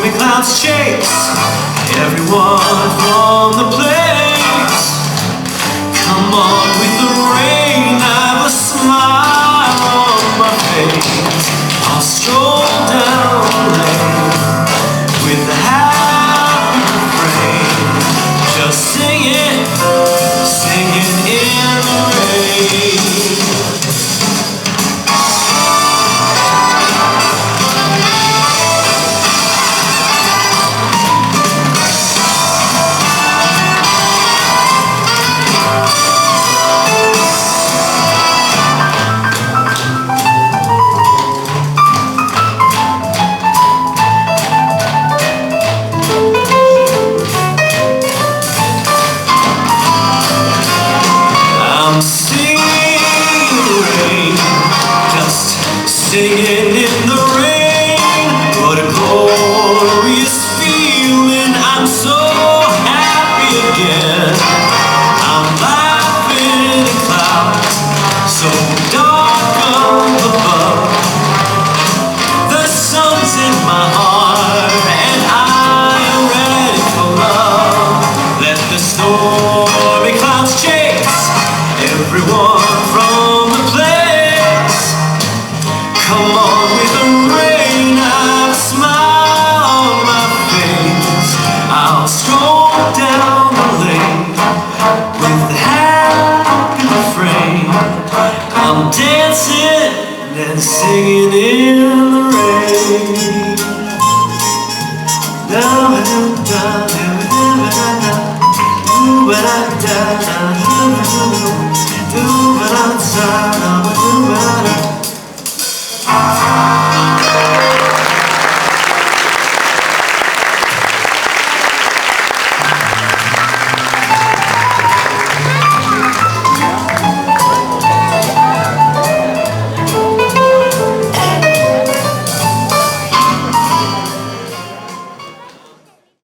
stormy clouds chase everyone from the place. Come on with the rain, I've a smile on my face. I'll stroll down the lane with the happy refrain, just singing, singing in the rain. Singing in the rain, what a glorious feeling. I'm so happy again. I'm laughing in clouds so dark up above. The sun's in my heart and I am ready for love. Let the stormy clouds chase everyone from the place. Come on with the rain, I've a smile on my face. I'll stroll down the lane with the happy refrain. I'm dancing and singing in